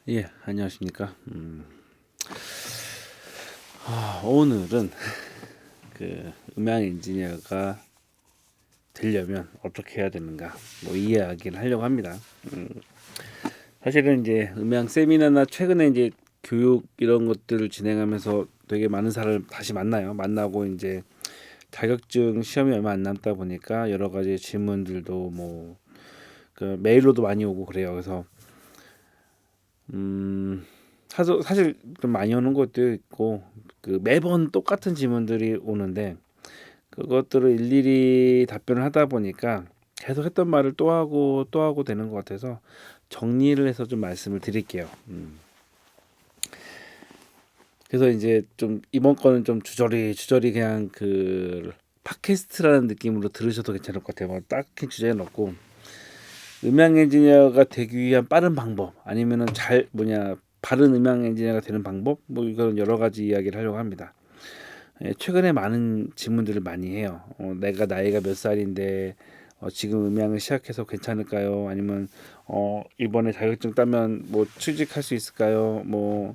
예, 안녕하십니까. 오늘은 그 음향 엔지니어가 되려면 어떻게 해야 되는가, 뭐 이 이야기를 하려고 합니다. 사실은 이제 음향 세미나나 최근에 이제 교육 이런 것들을 진행하면서 되게 많은 사람을 다시 만나요. 만나고 이제 자격증 시험이 얼마 안 남다 보니까 여러 가지 질문들도 뭐 그 메일로도 많이 오고 그래요. 그래서 사실 좀 많이 오는 것도 있고 그 매번 똑같은 질문들이 오는데 그것들을 일일이 답변을 하다 보니까 계속 했던 말을 또 하고 또 하고 되는 것 같아서 정리를 해서 좀 말씀을 드릴게요. 그래서 이제 좀 이번 거는 좀 주저리 그냥 그 팟캐스트라는 느낌으로 들으셔도 괜찮을 것 같아요. 뭐 딱히 주제는 없고 음향 엔지니어가 되기 위한 빠른 방법 아니면은 잘 뭐냐 바른 음향 엔지니어가 되는 방법 뭐 이런 여러 가지 이야기를 하려고 합니다. 최근에 많은 질문들을 많이 해요. 내가 나이가 몇 살인데 지금 음향을 시작해서 괜찮을까요? 아니면 이번에 자격증 따면 뭐 취직할 수 있을까요? 뭐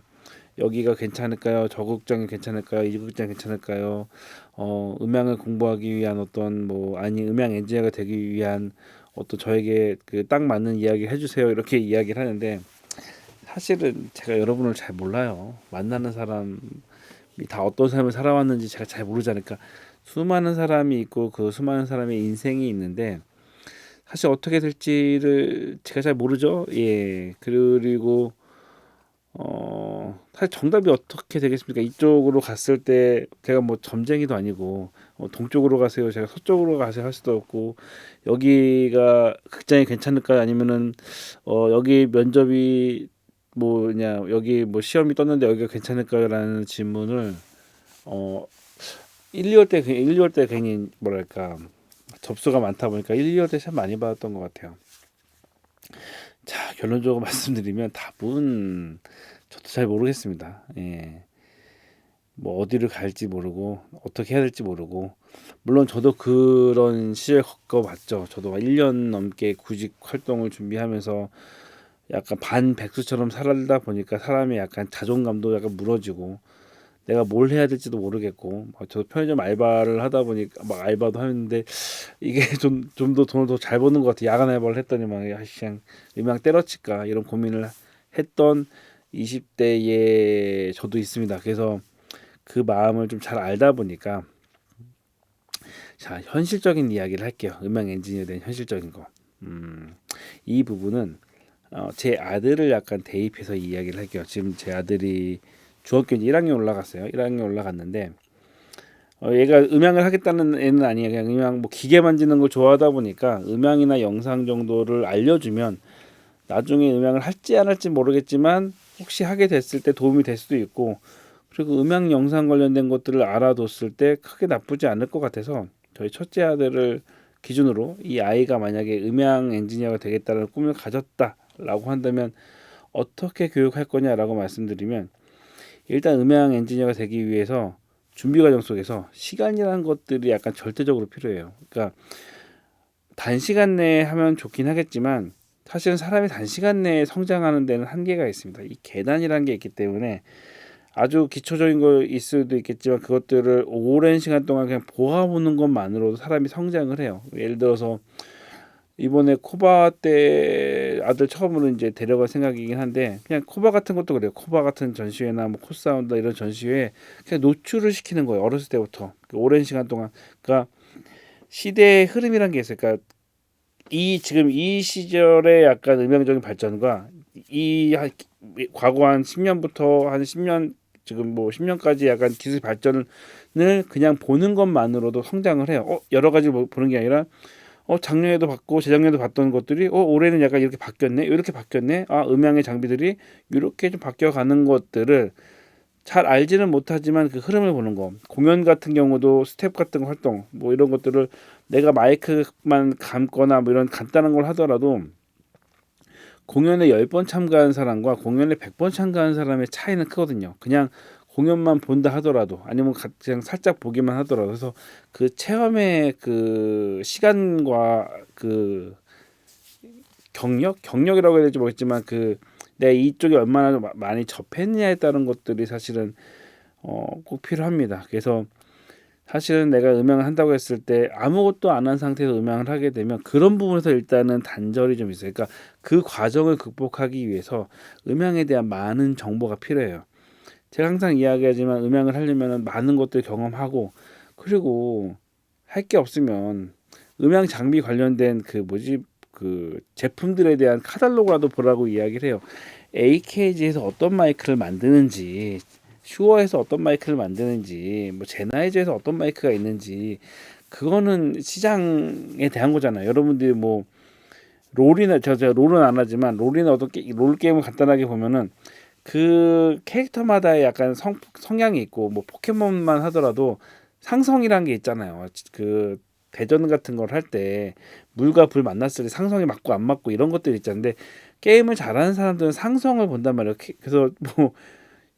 여기가 괜찮을까요? 저 국장이 괜찮을까요? 이 국장이 괜찮을까요? 음향을 공부하기 위한 어떤 뭐 아니 음향 엔지니어가 되기 위한 어떤 저에게 그 딱 맞는 이야기 해주세요. 이렇게 이야기를 하는데 사실은 제가 여러분을 잘 몰라요. 만나는 사람이 다 어떤 삶을 살아왔는지 제가 잘 모르지 않을까. 수많은 사람이 있고 그 수많은 사람의 인생이 있는데 사실 어떻게 될지를 제가 잘 모르죠. 예. 그리고 사실 정답이 어떻게 되겠습니까? 이쪽으로 갔을 때 제가 뭐 점쟁이도 아니고 동쪽으로 가세요, 제가 서쪽으로 가세요 할 수도 없고 여기가 극장이 괜찮을까요? 아니면은 여기 면접이 뭐냐 여기 뭐 시험이 떴는데 여기가 괜찮을까요?라는 질문을 어 1, 2월 때 1, 2월 때 괜히 뭐랄까 접수가 많다 보니까 1, 2월 때 참 많이 받았던 것 같아요. 자, 결론적으로 말씀드리면 답은 저도 잘 모르겠습니다. 예. 뭐 어디를 갈지 모르고 어떻게 해야 될지 모르고 물론 저도 그런 시절 겪어봤죠. 저도 1년 넘게 구직 활동을 준비하면서 약간 반백수처럼 살다 보니까 사람이 약간 자존감도 약간 무너지고 내가 뭘 해야 될지도 모르겠고 저도 편의점 알바를 하다 보니까 막 알바도 하는데 이게 좀 더 돈을 더 잘 버는 것 같아. 야간 알바를 했더니 막 그냥 음악 때려칠까 이런 고민을 했던 20대의 저도 있습니다. 그래서 그 마음을 좀 잘 알다 보니까 자 현실적인 이야기를 할게요. 음악 엔지니어에 대한 현실적인 거. 이 부분은 제 아들을 약간 대입해서 이야기를 할게요. 지금 제 아들이 중학교 이제 1학년 올라갔어요. 1학년 올라갔는데 얘가 음향을 하겠다는 애는 아니에요. 그냥 음향 뭐 기계 만지는 걸 좋아하다 보니까 음향이나 영상 정도를 알려주면 나중에 음향을 할지 안 할지 모르겠지만 혹시 하게 됐을 때 도움이 될 수도 있고 그리고 음향 영상 관련된 것들을 알아뒀을 때 크게 나쁘지 않을 것 같아서 저희 첫째 아들을 기준으로 이 아이가 만약에 음향 엔지니어가 되겠다는 꿈을 가졌다라고 한다면 어떻게 교육할 거냐라고 말씀드리면 일단 음향 엔지니어가 되기 위해서 준비 과정 속에서 시간이라는 것들이 약간 절대적으로 필요해요. 그러니까 단시간 내에 하면 좋긴 하겠지만 사실은 사람이 단시간 내에 성장하는 데는 한계가 있습니다. 이 계단이라는 게 있기 때문에 아주 기초적인 거 있을 수도 있겠지만 그것들을 오랜 시간 동안 그냥 보아보는 것만으로도 사람이 성장을 해요. 예를 들어서 이번에 코바 때 아들 처음으로 이제 데려갈 생각이긴 한데 그냥 코바 같은 것도 그래요. 코바 같은 전시회나 뭐 코사운드 이런 전시회에 그냥 노출을 시키는 거예요. 어렸을 때부터 그 오랜 시간 동안. 그러니까 시대의 흐름이란 게 있어요. 그러니까 이 지금 이 시절의 약간 음향적인 발전과 이 과거 한 10년부터 한 10년 지금 뭐 10년까지 약간 기술 발전을 그냥 보는 것만으로도 성장을 해요. 여러 가지 보는 게 아니라 작년에도 봤고 재작년에도 봤던 것들이 올해는 약간 이렇게 바뀌었네. 이렇게 바뀌었네. 아, 음향의 장비들이 이렇게 좀 바뀌어 가는 것들을 잘 알지는 못하지만 그 흐름을 보는 거. 공연 같은 경우도 스텝 같은 활동 뭐 이런 것들을 내가 마이크만 감거나 뭐 이런 간단한 걸 하더라도 공연에 10번 참가한 사람과 공연에 100번 참가한 사람의 차이는 크거든요. 그냥 공연만 본다 하더라도 아니면 그냥 살짝 보기만 하더라도 그래서 그 체험의 그 시간과 그 경력이라고 해야 될지 모르겠지만 그 내가 이쪽에 얼마나 많이 접했느냐에 따른 것들이 사실은 꼭 필요합니다. 그래서 사실은 내가 음향을 한다고 했을 때 아무것도 안 한 상태에서 음향을 하게 되면 그런 부분에서 일단은 단절이 좀 있어요. 그러니까 그 과정을 극복하기 위해서 음향에 대한 많은 정보가 필요해요. 제가 항상 이야기하지만 음향을 하려면 많은 것들 경험하고, 그리고 할 게 없으면 음향 장비 관련된 그 제품들에 대한 카탈로그라도 보라고 이야기를 해요. AKG에서 어떤 마이크를 만드는지, 슈어에서 어떤 마이크를 만드는지, 뭐 제나이저에서 어떤 마이크가 있는지, 그거는 시장에 대한 거잖아요. 여러분들이 뭐 롤이나 제가 롤은 안 하지만 롤이나 롤 게임을 간단하게 보면은 그 캐릭터마다의 약간 성향이 있고, 뭐 포켓몬만 하더라도 상성이란 게 있잖아요. 그 대전 같은 걸 할 때 물과 불 만났을 때 상성이 맞고 안 맞고 이런 것들이 있잖는데, 게임을 잘하는 사람들은 상성을 본단 말이에요. 그래서 뭐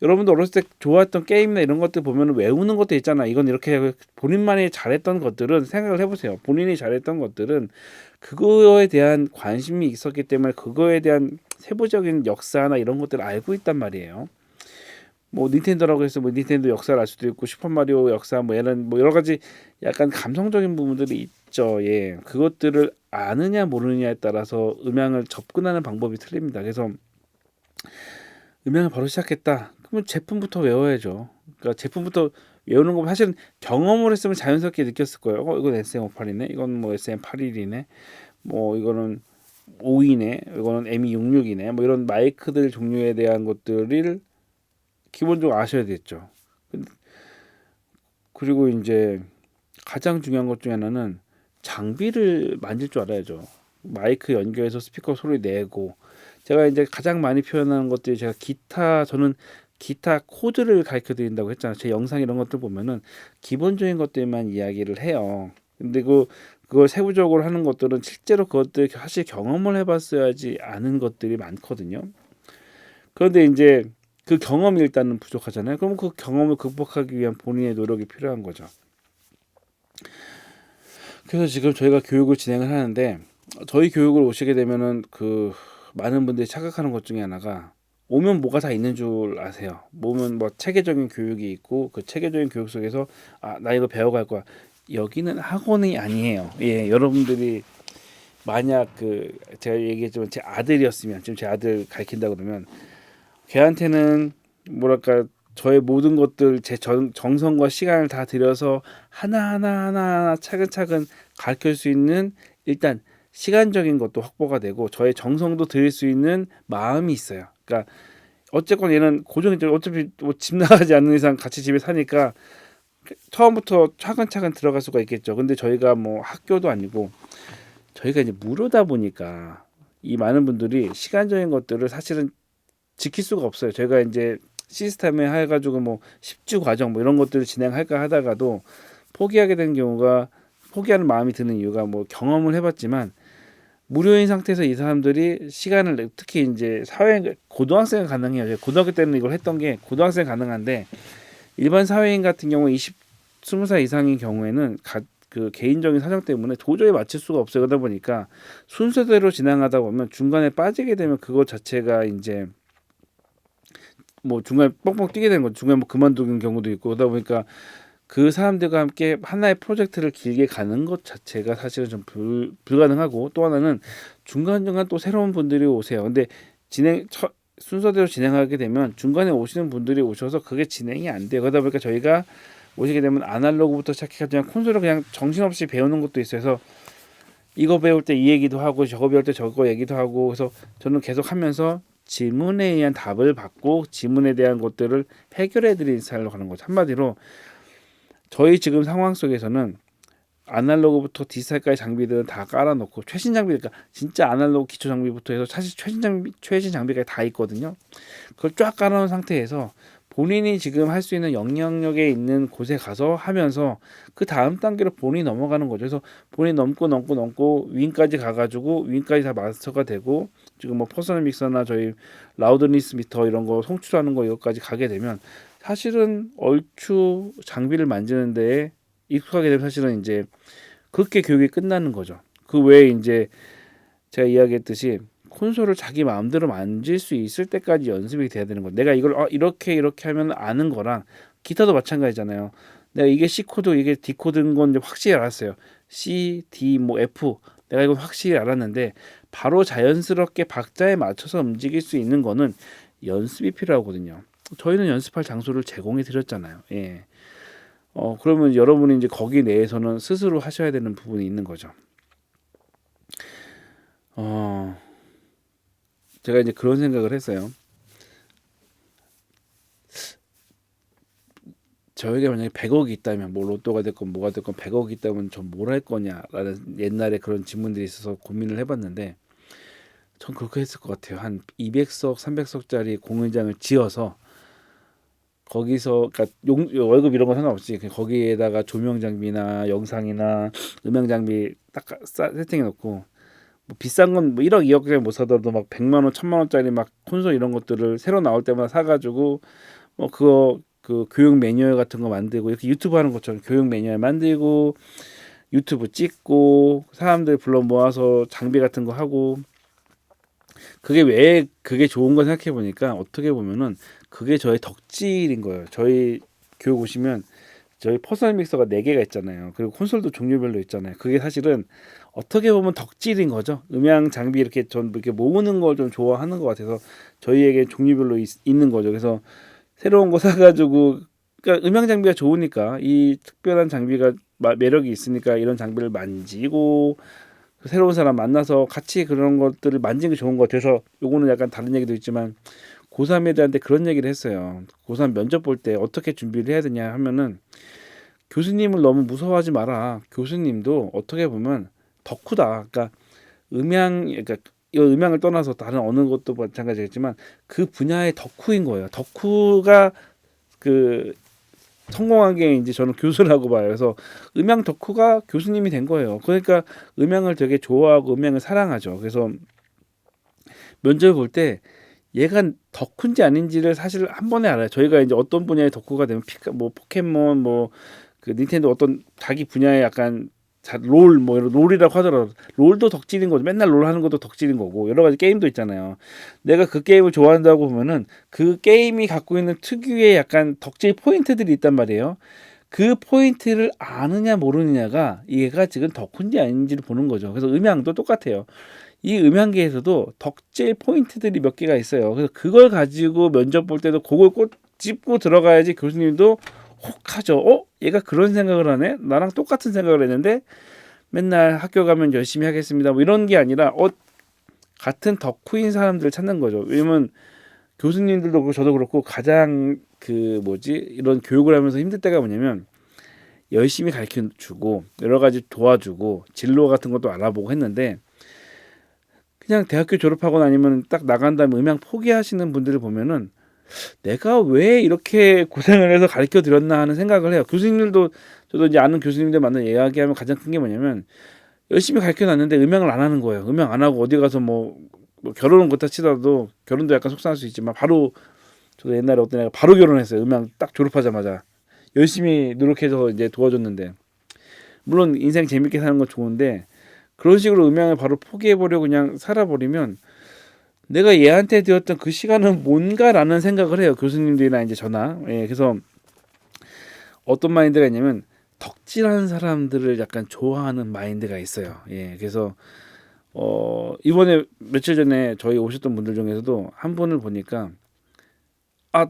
여러분도 어렸을 때 좋아했던 게임이나 이런 것들 보면 외우는 것도 있잖아. 이건 이렇게 하고, 본인만이 잘했던 것들은 생각을 해보세요. 본인이 잘했던 것들은 그거에 대한 관심이 있었기 때문에 그거에 대한 세부적인 역사나 이런 것들을 알고 있단 말이에요. 뭐 닌텐도라고 해서 뭐 닌텐도 역사를 알 수도 있고, 슈퍼마리오 역사 뭐 얘는 뭐 여러 가지 약간 감성적인 부분들이 있죠. 예, 그것들을 아느냐 모르느냐에 따라서 음향을 접근하는 방법이 틀립니다. 그래서 음향을 바로 시작했다, 그러면 제품부터 외워야죠. 그러니까 제품부터 외우는 거 사실은 경험을 했으면 자연스럽게 느꼈을 거예요. 이건 SM58이네, 이건 뭐 SM81이네, 뭐 이거는 5이네, 이거는 ME66이네, 뭐 이런 마이크들 종류에 대한 것들을 기본적으로 아셔야겠죠. 그리고 이제 가장 중요한 것 중에 하나는 장비를 만질 줄 알아야죠. 마이크 연결해서 스피커 소리 내고, 제가 이제 가장 많이 표현하는 것들이, 제가 저는 기타 코드를 가르쳐 드린다고 했잖아요. 제 영상 이런 것들 보면은 기본적인 것들만 이야기를 해요. 근데 그걸 세부적으로 하는 것들은 실제로 그것들 사실 경험을 해봤어야지 아는 것들이 많거든요. 그런데 이제 그 경험이 일단은 부족하잖아요. 그럼 그 경험을 극복하기 위한 본인의 노력이 필요한 거죠. 그래서 지금 저희가 교육을 진행을 하는데, 저희 교육을 오시게 되면은 그 많은 분들이 착각하는 것 중에 하나가, 오면 뭐가 다 있는 줄 아세요. 오면 뭐 체계적인 교육이 있고, 그 체계적인 교육 속에서 나 이거 배워갈 거야. 여기는 학원이 아니에요. 예, 여러분들이 만약 제가 얘기했지만 제 아들이었으면, 지금 제 아들 가르친다 그러면 걔한테는 뭐랄까, 저의 모든 것들, 제 정성과 시간을 다 들여서 하나 차근차근 가르칠 수 있는, 일단 시간적인 것도 확보가 되고 저의 정성도 들일 수 있는 마음이 있어요. 그러니까 어쨌건 얘는 고정이죠. 어차피 뭐 집 나가지 않는 이상 같이 집에 사니까 처음부터 차근차근 들어갈 수가 있겠죠. 근데 저희가 뭐 학교도 아니고, 저희가 이제 무료다 보니까 이 많은 분들이 시간적인 것들을 사실은 지킬 수가 없어요. 제가 이제 시스템에 해가지고 뭐 10주 과정 뭐 이런 것들을 진행할까 하다가도 포기하게 된 경우가, 포기하는 마음이 드는 이유가, 뭐 경험을 해봤지만 무료인 상태에서 이 사람들이 시간을, 특히 이제 사회 고등학생은 가능해요. 제가 고등학교 때는 이걸 했던 게 고등학생 가능한데, 일반 사회인 같은 경우 20살 이상인 경우에는 그 개인적인 사정 때문에 도저히 맞출 수가 없어요. 그러다 보니까 순서대로 진행하다 보면 중간에 빠지게 되면 그것 자체가 이제 뭐 중간에 뻥뻥 뛰게 되는 거죠. 중간에 뭐 그만두는 경우도 있고, 그러다 보니까 그 사람들과 함께 하나의 프로젝트를 길게 가는 것 자체가 사실은 좀 불가능하고, 또 하나는 중간중간 또 새로운 분들이 오세요. 근데 순서대로 진행하게 되면 중간에 오시는 분들이 오셔서 그게 진행이 안 돼요. 그러다 보니까 저희가 오시게 되면 아날로그부터 시작해서 콘솔을 그냥 정신없이 배우는 것도 있어요. 그래서 이거 배울 때 이 얘기도 하고 저거 배울 때 저거 얘기도 하고, 그래서 저는 계속 하면서 질문에 의한 답을 받고 질문에 대한 것들을 해결해 드리는 스타일로 가는 거죠. 한마디로 저희 지금 상황 속에서는 아날로그부터 디지털까지 장비들은 다 깔아놓고, 최신 장비, 그러니까 진짜 아날로그 기초 장비부터 해서 사실 최신 장비가 다 있거든요. 그걸 쫙 깔아놓은 상태에서 본인이 지금 할 수 있는 영향력에 있는 곳에 가서 하면서 그 다음 단계로 본인이 넘어가는 거죠. 그래서 본인이 넘고 윈까지 가가지고 윈까지 다 마스터가 되고, 지금 뭐 퍼스널 믹서나 저희 라우드니스 미터 이런 거 송출하는 거 이것까지 가게 되면 사실은 얼추 장비를 만지는 데에 익숙하게 되면 사실은 이제 그렇게 교육이 끝나는 거죠. 그 외에 이제 제가 이야기했듯이 콘솔을 자기 마음대로 만질 수 있을 때까지 연습이 돼야 되는 거예요. 내가 이걸 이렇게 하면 아는 거랑 기타도 마찬가지잖아요. 내가 이게 C 코드 이게 D 코드인 건 이제 확실히 알았어요. C, D, 뭐 F 내가 이건 확실히 알았는데 바로 자연스럽게 박자에 맞춰서 움직일 수 있는 거는 연습이 필요하거든요. 저희는 연습할 장소를 제공해 드렸잖아요. 예. 그러면 여러분이 이제 거기 내에서는 스스로 하셔야 되는 부분이 있는 거죠. 제가 이제 그런 생각을 했어요. 저에게 만약에 100억이 있다면 뭐 로또가 됐건 뭐가 됐건 100억이 있다면 전 뭘 할 거냐라는 옛날에 그런 질문들이 있어서 고민을 해봤는데 전 그렇게 했을 것 같아요. 한 200석, 300석짜리 공연장을 지어서 거기서 그러니까 월급 이런 거 상관없이 그냥 거기에다가 조명 장비나 영상이나 음향 장비 딱 세팅해 놓고 뭐 비싼 건 뭐 1억, 2억짜리 못 사더라도 막 100만 원, 1000만 원짜리 막 콘솔 이런 것들을 새로 나올 때마다 사가지고 뭐 그거 그 교육 매뉴얼 같은 거 만들고 이렇게 유튜브 하는 것처럼 교육 매뉴얼 만들고 유튜브 찍고 사람들 불러 모아서 장비 같은 거 하고 그게 왜 그게 좋은 거 생각해 보니까 어떻게 보면은 그게 저의 덕질인 거예요. 저희 교육 오시면 저희 퍼스널 믹서가 4개가 있잖아요. 그리고 콘솔도 종류별로 있잖아요. 그게 사실은 어떻게 보면 덕질인 거죠. 음향 장비 이렇게 전 이렇게 모으는 걸 좀 좋아하는 것 같아서 저희에게 종류별로 있는 거죠. 그래서 새로운 거 사가지고 그러니까 음향 장비가 좋으니까 이 특별한 장비가 매력이 있으니까 이런 장비를 만지고 새로운 사람 만나서 같이 그런 것들을 만지는 게 좋은 것 같아서 요거는 약간 다른 얘기도 있지만 고3 애들한테 그런 얘기를 했어요. 고3 면접 볼 때 어떻게 준비를 해야 되냐 하면은 교수님을 너무 무서워하지 마라. 교수님도 어떻게 보면 덕후다. 그러니까 그러니까 이 음향을 떠나서 다른 어느 것도 마찬가지겠지만 그 분야의 덕후인 거예요. 덕후가 그 성공한 게 이제 저는 교수라고 봐요. 그래서 음향 덕후가 교수님이 된 거예요. 그러니까 음향을 되게 좋아하고 음향을 사랑하죠. 그래서 면접 볼 때 얘가 덕후인지 아닌지를 사실 한 번에 알아요. 저희가 이제 어떤 분야의 덕후가 되면 뭐 포켓몬 뭐 그 닌텐도 어떤 자기 분야에 약간 뭐 이런 롤이라고 하더라도 롤도 덕질인 거죠. 맨날 롤 하는 것도 덕질인 거고 여러 가지 게임도 있잖아요. 내가 그 게임을 좋아한다고 보면은 그 게임이 갖고 있는 특유의 약간 덕질 포인트들이 있단 말이에요. 그 포인트를 아느냐 모르느냐가 얘가 지금 덕후인지 아닌지를 보는 거죠. 그래서 음향도 똑같아요. 이 음향계에서도 덕질 포인트들이 몇 개가 있어요. 그래서 그걸 가지고 면접 볼 때도 그걸 꼭 짚고 들어가야지 교수님도 혹하죠. 얘가 그런 생각을 하네. 나랑 똑같은 생각을 했는데 맨날 학교 가면 열심히 하겠습니다. 뭐 이런 게 아니라 같은 덕후인 사람들을 찾는 거죠. 왜냐면 교수님들도 그렇고 저도 그렇고 가장 이런 교육을 하면서 힘들 때가 뭐냐면 열심히 가르쳐 주고 여러 가지 도와주고 진로 같은 것도 알아보고 했는데 그냥 대학교 졸업하고 아니면 딱 나간 다음에 음향 포기하시는 분들을 보면은 내가 왜 이렇게 고생을 해서 가르쳐 드렸나 하는 생각을 해요. 교수님들도 저도 이제 아는 교수님들 만나 이야기하면 가장 큰 게 뭐냐면 열심히 가르쳐 놨는데 음향을 안 하는 거예요. 음향 안 하고 어디 가서 뭐 결혼은 그렇다 치더라도 결혼도 약간 속상할 수 있지만 바로 저도 옛날에 어떤 애가 바로 결혼했어요. 음향 딱 졸업하자마자 열심히 노력해서 이제 도와줬는데 물론 인생 재밌게 사는 건 좋은데 그런 식으로 음향을 바로 포기해버리고 그냥 살아버리면 내가 얘한테 드렸던 그 시간은 뭔가라는 생각을 해요. 교수님들이나 이제 저나. 예, 그래서 어떤 마인드가 있냐면 덕질하는 사람들을 약간 좋아하는 마인드가 있어요. 예, 그래서 이번에 며칠 전에 저희 오셨던 분들 중에서도 한 분을 보니까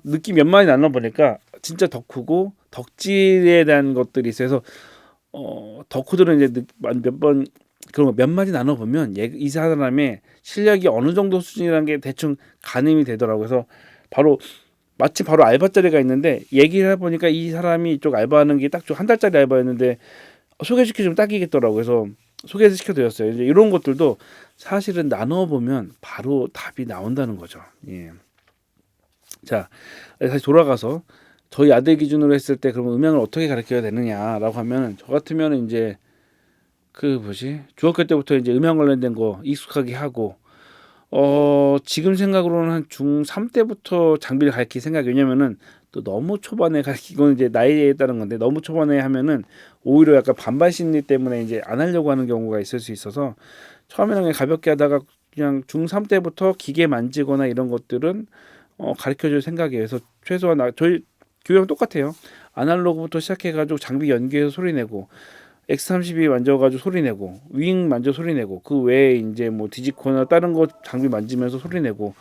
느낌 몇 마디 나눠 보니까 진짜 덕후고 덕질에 대한 것들이 있어서 덕후들은 이제 몇번 그런 거 몇 마디 나눠 보면 이 사람의 실력이 어느 정도 수준이라는 게 대충 가늠이 되더라고요. 그래서 마침 바로 알바 자리가 있는데 얘기를 해보니까 이 사람이 이쪽 알바하는 게 딱 한 달짜리 알바였는데 소개시켜주면 딱이겠더라고요. 그래서 소개시켜드렸어요. 이제 이런 것들도 사실은 나눠 보면 바로 답이 나온다는 거죠. 예. 자, 다시 돌아가서 저희 아들 기준으로 했을 때 그러면 음향을 어떻게 가르쳐야 되느냐라고 하면 저 같으면 이제 중학교 때부터 이제 음향 관련된 거 익숙하게 하고 지금 생각으로는 한 중3 때부터 장비를 가르칠 생각이 왜냐면은 또 너무 초반에 이건 이제 나이에 따른 건데 너무 초반에 하면은 오히려 약간 반발 심리 때문에 이제 안 하려고 하는 경우가 있을 수 있어서 처음에는 그냥 가볍게 하다가 그냥 중3 때부터 기계 만지거나 이런 것들은 가르쳐줄 생각이에요. 그래서 최소한 저희 교육은 똑같아요. 아날로그부터 시작해가지고 장비 연기해서 소리 내고 X32 만져가지고 소리 내고 윙 만져 소리 내고 그 외에 이제 뭐 디지코나 다른 거 장비 만지면서 소리 내고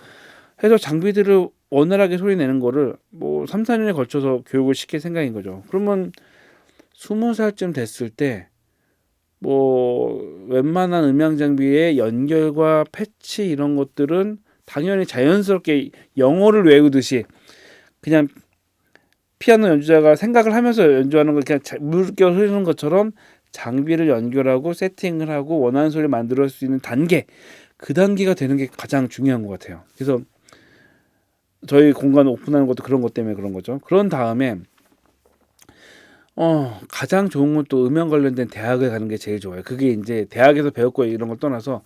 해서 장비들을 원활하게 소리 내는 거를 뭐 3, 4년에 걸쳐서 교육을 시킬 생각인 거죠. 그러면 20살쯤 됐을 때 뭐 웬만한 음향 장비의 연결과 패치 이런 것들은 당연히 자연스럽게 영어를 외우듯이 그냥 피아노 연주자가 생각을 하면서 연주하는 걸 그냥 물결 흐르는 것처럼 장비를 연결하고 세팅을 하고 원하는 소리를 만들 수 있는 단계, 그 단계가 되는 게 가장 중요한 것 같아요. 그래서 저희 공간 오픈하는 것도 그런 것 때문에 그런 거죠. 그런 다음에 가장 좋은 건 또 음향 관련된 대학을 가는 게 제일 좋아요. 그게 이제 대학에서 배웠고 이런 걸 떠나서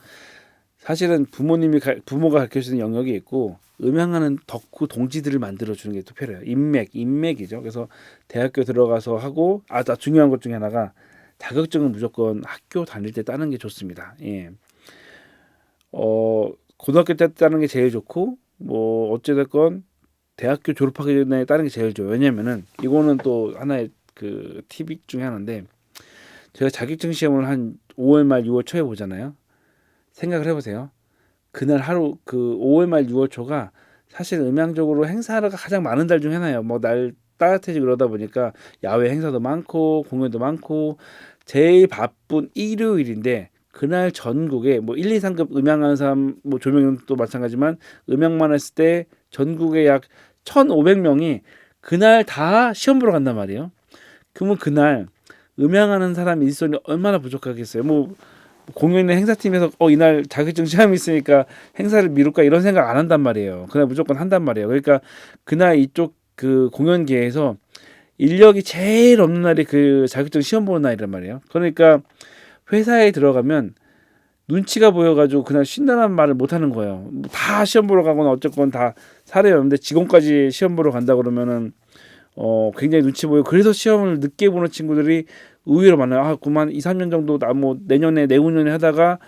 사실은 부모가 가르쳐 주는 영역이 있고 음향하는 덕후 동지들을 만들어 주는 게 또 필요해요. 인맥이죠. 그래서 대학교 들어가서 하고 중요한 것 중에 하나가 자격증은 무조건 학교 다닐 때 따는 게 좋습니다. 예. 고등학교 때 따는 게 제일 좋고 뭐 어찌됐건 대학교 졸업하기 전에 따는 게 제일 좋아요. 왜냐면은 이거는 또 하나의 그 팁 중에 하나인데 제가 자격증 시험을 한 5월 말 6월 초에 보잖아요. 생각을 해보세요. 그날 하루 그 5월 말 6월 초가 사실 음향적으로 행사가 가장 많은 달 중에 하나예요. 뭐 날 따뜻해지고 그러다 보니까 야외 행사도 많고 공연도 많고 제일 바쁜 일요일인데 그날 전국에 뭐 1, 2, 3급 음향하는 사람 뭐 조명도 마찬가지지만 음향만 했을 때 전국에 약 1,500명이 그날 다 시험 보러 간단 말이에요. 그러면 그날 음향하는 사람 일손이 얼마나 부족하겠어요. 뭐 공연의 행사팀에서 이날 자격증 시험이 있으니까 행사를 미룰까 이런 생각 안 한단 말이에요. 그날 무조건 한단 말이에요. 그러니까 그날 이쪽 그 공연계에서 인력이 제일 없는 날이 그 자격증 시험 보는 날이란 말이에요. 그러니까 회사에 들어가면 눈치가 보여가지고 그날 쉰다는 말을 못 하는 거예요. 다 시험 보러 가거나 어쨌건 다 사례가 없는데 직원까지 시험 보러 간다 그러면은 굉장히 눈치 보이고 그래서 시험을 늦게 보는 친구들이 의외로 많아요. 그만 2, 3년 정도 뭐 내년에 내후년에 하다가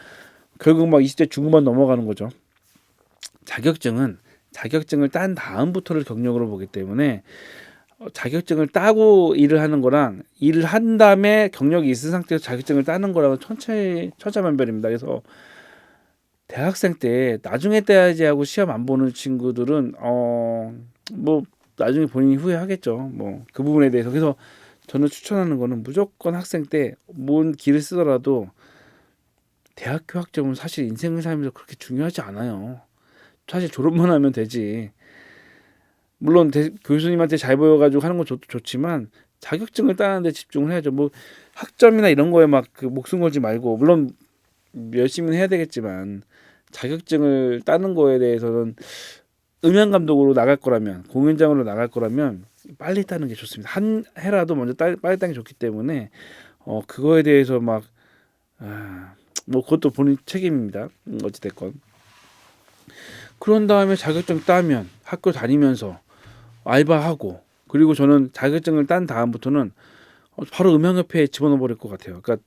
결국 막 20대 중후반 넘어가는 거죠. 자격증을 딴 다음부터를 경력으로 보기 때문에 자격증을 따고 일을 하는 거랑 일을 한 다음에 경력이 있은 상태에서 자격증을 따는 거랑은 천차만별입니다. 그래서 대학생 때 나중에 따야지 하고 시험 안 보는 친구들은 뭐 나중에 본인이 후회하겠죠. 뭐 그 부분에 대해서. 그래서 저는 추천하는 거는 무조건 학생 때 뭔 길을 쓰더라도 대학교 학점은 사실 인생을 살면서 그렇게 중요하지 않아요. 사실 졸업만 하면 되지. 물론 교수님한테 잘 보여가지고 하는 건 좋지만 자격증을 따는 데 집중을 해야죠. 뭐 학점이나 이런 거에 막 그 목숨 걸지 말고 물론 열심히 해야 되겠지만 자격증을 따는 거에 대해서는 음향 감독으로 나갈 거라면 공연장으로 나갈 거라면 빨리 따는 게 좋습니다. 한 해라도 먼저 빨리 따는 게 좋기 때문에 그거에 대해서 막 뭐 그것도 본인 책임입니다. 어찌 됐건 그런 다음에 자격증 따면 학교 다니면서 알바하고 그리고 저는 자격증을 딴 다음부터는 바로 음향협회에 집어넣어 버릴 것 같아요. 그러니까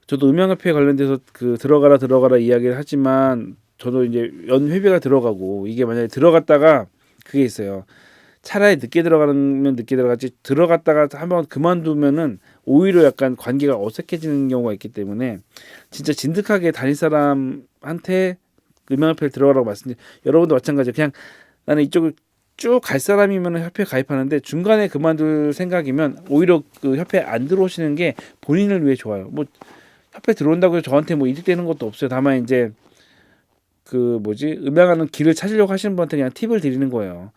저도 음향협회 관련돼서 그 들어가라 이야기를 하지만 저도 이제 연회비가 들어가고 이게 만약에 들어갔다가 그게 있어요. 차라리 늦게 들어가면 늦게 들어갔지 들어갔다가 한번 그만두면은 오히려 약간 관계가 어색해지는 경우가 있기 때문에 진짜 진득하게 다닐 사람한테 음향협회를 들어가라고 말씀드려요. 여러분도 마찬가지예요. 그냥 나는 이쪽을 쭉 갈 사람이면 협회 가입하는데 중간에 그만둘 생각이면 오히려 그 협회 안 들어오시는 게 본인을 위해 좋아요. 뭐 협회 들어온다고 해서 저한테 뭐 이득되는 것도 없어요. 다만 이제 그 음향하는 길을 찾으려고 하시는 분한테 그냥 팁을 드리는 거예요.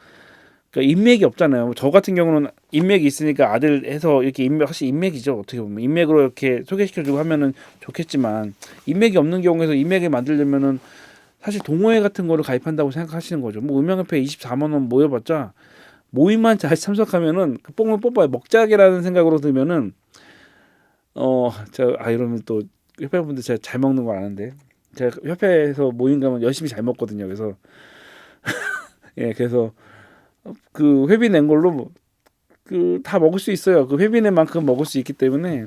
그러니까 인맥이 없잖아요. 저 같은 경우는 인맥이 있으니까 아들 해서 이렇게 사실 인맥이죠. 어떻게 보면 인맥으로 이렇게 소개시켜주고 하면은 좋겠지만 인맥이 없는 경우에서 인맥을 만들려면은 사실 동호회 같은 거를 가입한다고 생각하시는 거죠. 뭐 음향협회 24만 원 모여봤자 모임만 잘 참석하면은 그 뽕을 뽑아요. 먹자기라는 생각으로 들면은 제가 이러면 또 협회분들 제가 잘 먹는 거 아는데 제가 협회에서 모임 가면 열심히 잘 먹거든요. 그래서 예, 그래서 그 회비 낸 걸로 그 다 먹을 수 있어요. 그 회비 낸 만큼 먹을 수 있기 때문에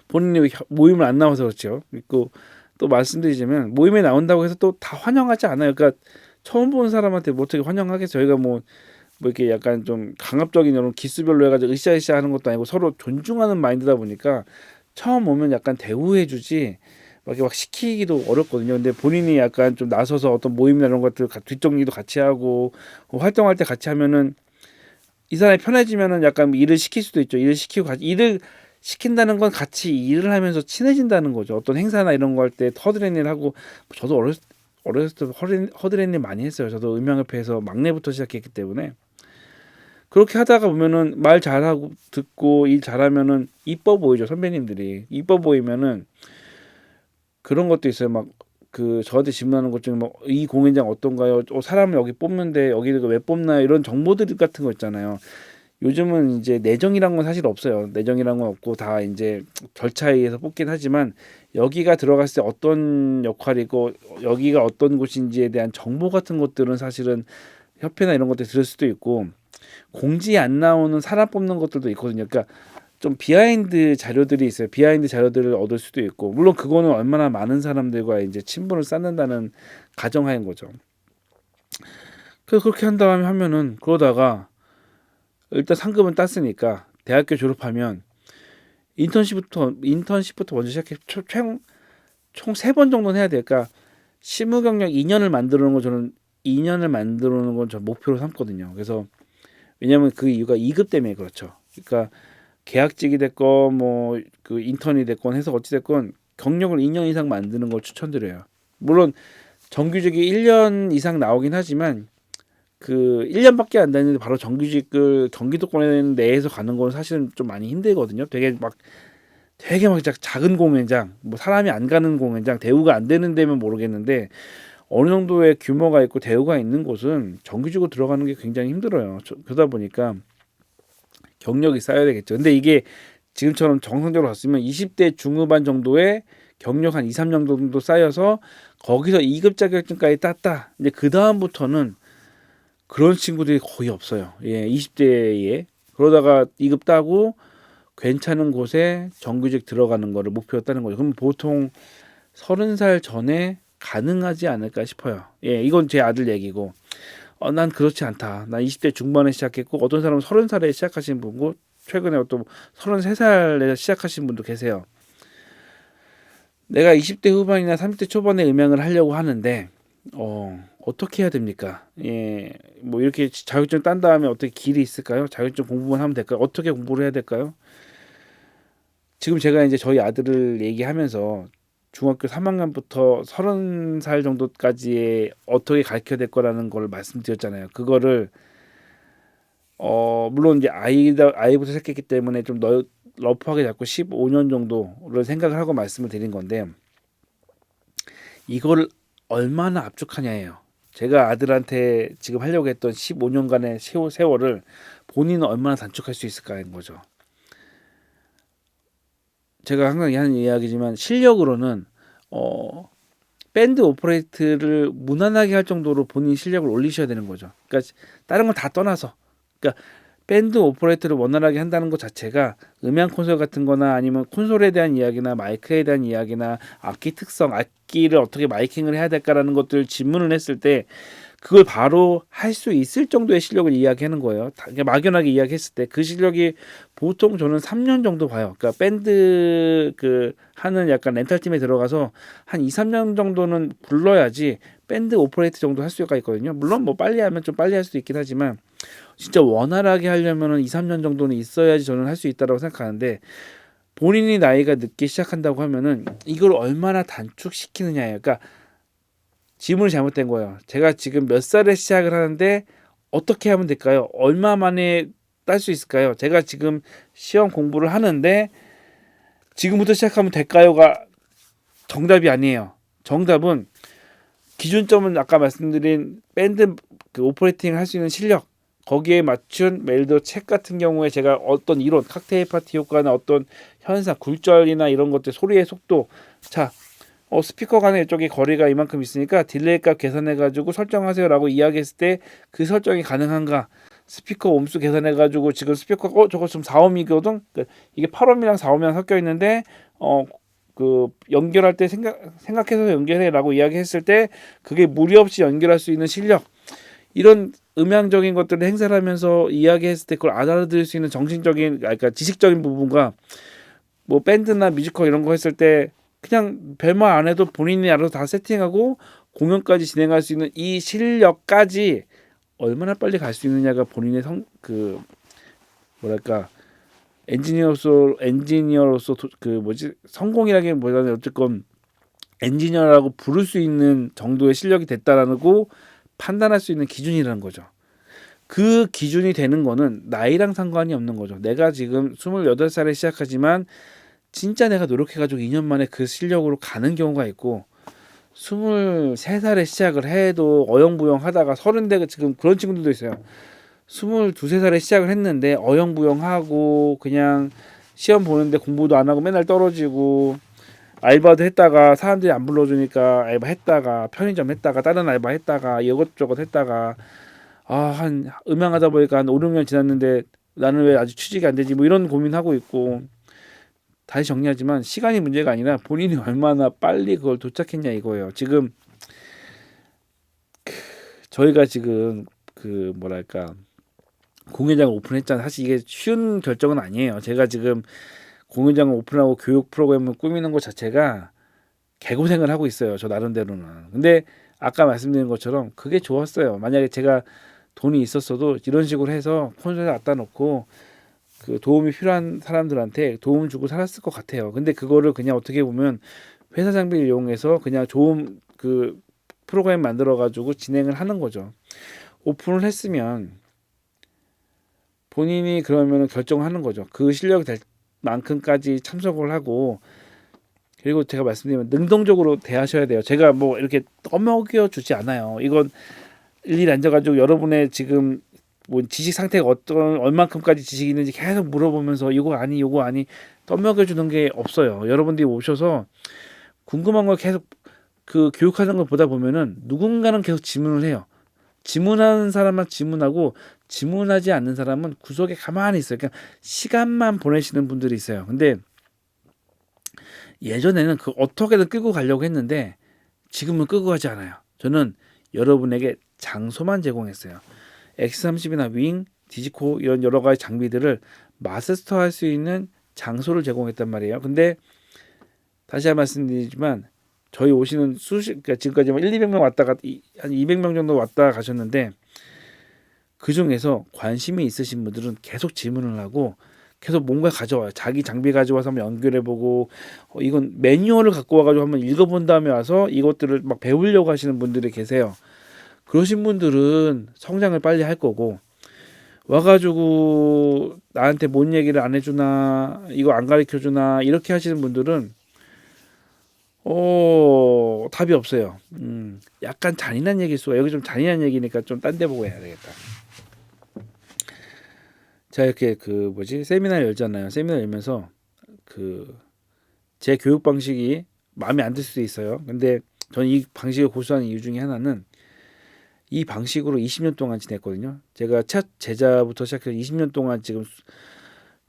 본인이 모임을 안 나와서 그렇죠. 있고 또 말씀드리자면 모임에 나온다고 해서 또 다 환영하지 않아요. 그러니까 처음 본 사람한테 뭐 어떻게 환영하겠어요. 저희가 뭐 이렇게 약간 좀 강압적인 이런 기수별로 해가지고 으쌰으쌰 하는 것도 아니고 서로 존중하는 마인드다 보니까 처음 오면 약간 대우해주지 막 이렇게 막 시키기도 어렵거든요. 근데 본인이 약간 좀 나서서 어떤 모임이나 이런 것들 뒷정리도 같이 하고 활동할 때 같이 하면은 이 사람이 편해지면은 약간 일을 시킬 수도 있죠. 일을 시키고 일을 시킨다는 건 같이 일을 하면서 친해진다는 거죠. 어떤 행사나 이런 거 할 때 허드렛 일 하고 저도 어렸을 때 허드렛 일 많이 했어요. 저도 음향협회에서 막내부터 시작했기 때문에 그렇게 하다가 보면은 말 잘하고 듣고 일 잘하면은 이뻐 보이죠. 선배님들이 이뻐 보이면은 그런 것도 있어요. 막 그 저한테 질문하는 것 중에 뭐 이 공연장 어떤가요? 사람을 여기 뽑는데 여기를 왜 뽑나요? 이런 정보들 같은 거 있잖아요. 요즘은 이제 내정이란 건 사실 없어요. 내정이란 건 없고 다 이제 절차에 의해서 뽑긴 하지만 여기가 들어갔을 때 어떤 역할이고 여기가 어떤 곳인지에 대한 정보 같은 것들은 사실은 협회나 이런 것들 들을 수도 있고 공지에 안 나오는 사람 뽑는 것들도 있거든요. 그러니까 좀 비하인드 자료들이 있어요. 비하인드 자료들을 얻을 수도 있고 물론 그거는 얼마나 많은 사람들과 이제 친분을 쌓는다는 가정하인 거죠. 그래서 그렇게 한 다음에 하면은 그러다가 일단 상금은 땄으니까 대학교 졸업하면 인턴십부터 먼저 시작해 총 3번 정도는 해야 될까? 실무 경력 2년을 만들어 놓은 거 저는 2년을 만들어 놓은 건 저 목표로 삼거든요. 그래서 왜냐면 그 이유가 2급 때문에 그렇죠. 그러니까 계약직이 됐건 뭐 그 인턴이 됐건 해서 어찌 됐건 경력을 2년 이상 만드는 걸 추천드려요. 물론 정규직이 1년 이상 나오긴 하지만 그 1년밖에 안 되는데 바로 정규직을 경기도권 내에서 가는 건 사실은 좀 많이 힘들거든요. 되게 막 작은 공연장, 뭐 사람이 안 가는 공연장, 대우가 안 되는 데면 모르겠는데 어느 정도의 규모가 있고 대우가 있는 곳은 정규직으로 들어가는 게 굉장히 힘들어요. 그러다 보니까 경력이 쌓여야 되겠죠. 근데 이게 지금처럼 정상적으로 갔으면 20대 중후반 정도의 경력 한 2, 3년 정도 쌓여서 거기서 2급 자격증까지 땄다. 이제 그 다음부터는 그런 친구들이 거의 없어요. 예, 20대에 그러다가 2급 따고 괜찮은 곳에 정규직 들어가는 거를 목표로 따는 거죠. 그럼 보통 30살 전에 가능하지 않을까 싶어요. 예, 이건 제 아들 얘기고. 난 그렇지 않다. 난 20대 중반에 시작했고 어떤 사람은 30살에 시작하신 분고 최근에 또 33살에 시작하신 분도 계세요. 내가 20대 후반이나 30대 초반에 음향을 하려고 하는데 어떻게 해야 됩니까? 예, 뭐 이렇게 자격증 딴 다음에 어떻게 길이 있을까요? 자격증 공부만 하면 될까요? 어떻게 공부를 해야 될까요? 지금 제가 이제 저희 아들을 얘기하면서 중학교 3학년부터 30살 정도까지의 어떻게 가르쳐야 될 거라는 걸 말씀드렸잖아요. 그거를 물론 이제 아이부터 시작했기 때문에 좀 러프하게 잡고 15년 정도를 생각을 하고 말씀을 드린 건데 이거를 얼마나 압축하냐예요. 제가 아들한테 지금 하려고 했던 15년간의 세월을 본인은 얼마나 단축할 수 있을까인 거죠. 제가 항상 하는 이야기지만 실력으로는 밴드 오퍼레이트를 무난하게 할 정도로 본인 실력을 올리셔야 되는 거죠. 그러니까 다른 건 다 떠나서 그러니까 밴드 오퍼레이트를 원활하게 한다는 것 자체가 음향 콘솔 같은 거나 아니면 콘솔에 대한 이야기나 마이크에 대한 이야기나 악기 특성, 악기를 어떻게 마이킹을 해야 될까라는 것들 질문을 했을 때 그걸 바로 할 수 있을 정도의 실력을 이야기하는 거예요. 그냥 막연하게 이야기했을 때 그 실력이 보통 저는 3년 정도 봐요. 그러니까 밴드 그 하는 약간 렌탈 팀에 들어가서 한 2, 3년 정도는 불러야지 밴드 오퍼레이트 정도 할 수가 있거든요. 물론 뭐 빨리 하면 좀 빨리 할 수도 있긴 하지만 진짜 원활하게 하려면은 2, 3년 정도는 있어야지 저는 할 수 있다라고 생각하는데 본인이 나이가 늦게 시작한다고 하면은 이걸 얼마나 단축시키느냐예요. 그러니까 질문이 잘못된 거예요. 제가 지금 몇 살에 시작을 하는데 어떻게 하면 될까요? 얼마 만에 딸 수 있을까요? 제가 지금 시험 공부를 하는데 지금부터 시작하면 될까요가 정답이 아니에요. 정답은 기준점은 아까 말씀드린 밴드 그 오퍼레이팅 할 수 있는 실력 거기에 맞춘 예를 들어 책 같은 경우에 제가 어떤 이론 칵테일 파티 효과나 어떤 현상 굴절이나 이런 것들 소리의 속도 자 스피커 간의 이쪽에 거리가 이만큼 있으니까 딜레이 값 계산해 가지고 설정하세요라고 이야기했을 때 그 설정이 가능한가 스피커 옴수 계산해 가지고 지금 스피커 저거 지금 4옴이거든 이게 8옴이랑 4옴이랑 섞여 있는데 그 연결할 때 생각해서 연결해라고 이야기했을 때 그게 무리 없이 연결할 수 있는 실력, 이런 음향적인 것들을 행사를 하면서 이야기했을 때 그걸 알아들을 수 있는 정신적인, 그러니까 지식적인 부분과 뭐 밴드나 뮤지컬 이런 거 했을 때 그냥 별말 안 해도 본인이 알아서 다 세팅하고 공연까지 진행할 수 있는 이 실력까지 얼마나 빨리 갈 수 있느냐가 본인의 그 뭐랄까 엔지니어로서 그 뭐지 성공이라기보다는 어쨌건 엔지니어라고 부를 수 있는 정도의 실력이 됐다라고 판단할 수 있는 기준이라는 거죠. 그 기준이 되는 거는 나이랑 상관이 없는 거죠. 내가 지금 28살에 시작하지만 진짜 내가 노력해가지고 2년 만에 그 실력으로 가는 경우가 있고, 23살에 시작을 해도 어영부영 하다가 30대가 지금 그런 친구들도 있어요. 22~23살에 시작을 했는데 어영부영하고 그냥 시험 보는데 공부도 안 하고 맨날 떨어지고, 알바도 했다가 사람들이 안 불러주니까 알바 했다가 편의점 했다가 다른 알바 했다가 이것저것 했다가 한 음향하다 보니까 한 5~6년 지났는데 나는 왜 아직 취직이 안 되지, 뭐 이런 고민하고 있고. 다시 정리하지만 시간이 문제가 아니라 본인이 얼마나 빨리 그걸 도착했냐 이거예요. 지금 저희가 지금 그 뭐랄까 공연장을 오픈했잖아요. 사실 이게 쉬운 결정은 아니에요. 제가 지금 공연장을 오픈하고 교육 프로그램을 꾸미는 것 자체가 개고생을 하고 있어요. 저 나름대로는. 근데 아까 말씀드린 것처럼 그게 좋았어요. 만약에 제가 돈이 있었어도 이런 식으로 해서 콘서트 갖다 놓고 그 도움이 필요한 사람들한테 도움 주고 살았을 것 같아요. 근데 그거를 그냥 어떻게 보면 회사 장비를 이용해서 그냥 좋은 그 프로그램 만들어 가지고 진행을 하는 거죠. 오픈을 했으면 본인이 그러면 결정하는 거죠. 그 실력이 될 만큼까지 참석을 하고, 그리고 제가 말씀드리면 능동적으로 대하셔야 돼요. 제가 뭐 이렇게 떠먹여 주지 않아요. 이건 일일이 앉아가지고 여러분의 지금 뭐 지식 상태가 어떤 얼만큼까지 지식이 있는지 계속 물어보면서 이거 아니 떠먹여 주는 게 없어요. 여러분들이 오셔서 궁금한 걸 계속 그 교육하는 걸 보다 보면은 누군가는 계속 질문을 해요. 질문하는 사람만 질문하고 질문하지 않는 사람은 구석에 가만히 있어요. 그냥 시간만 보내시는 분들이 있어요. 근데 예전에는 그 어떻게든 끌고 가려고 했는데 지금은 끌고 가지 않아요. 저는 여러분에게 장소만 제공했어요. X30이나 윙, 디지코 이런 여러 가지 장비들을 마스터할 수 있는 장소를 제공했단 말이에요. 근데 다시 한 번 말씀드리지만 저희 오시는 그러니까 지금까지 1~200명 왔다가 한 200명 정도 왔다 가셨는데 그 중에서 관심이 있으신 분들은 계속 질문을 하고 계속 뭔가 가져와요. 자기 장비 가져와서 한번 연결해보고 이건 매뉴얼을 갖고 와가지고 한번 읽어본 다음에 와서 이것들을 막 배우려고 하시는 분들이 계세요. 그러신 분들은 성장을 빨리 할 거고, 와가지고 나한테 뭔 얘기를 안 해주나 이거 안 가르쳐주나 이렇게 하시는 분들은 답이 없어요. 약간 잔인한 얘기일 수가, 여기 좀 잔인한 얘기니까 좀 딴 데 보고 해야 되겠다. 자, 이렇게 그 뭐지 세미나 열잖아요. 세미나 열면서 그 제 교육 방식이 마음에 안 들 수도 있어요. 근데 저는 이 방식을 고수하는 이유 중에 하나는 이 방식으로 20년 동안 지냈거든요. 제가 첫 제자부터 시작해서 20년 동안 지금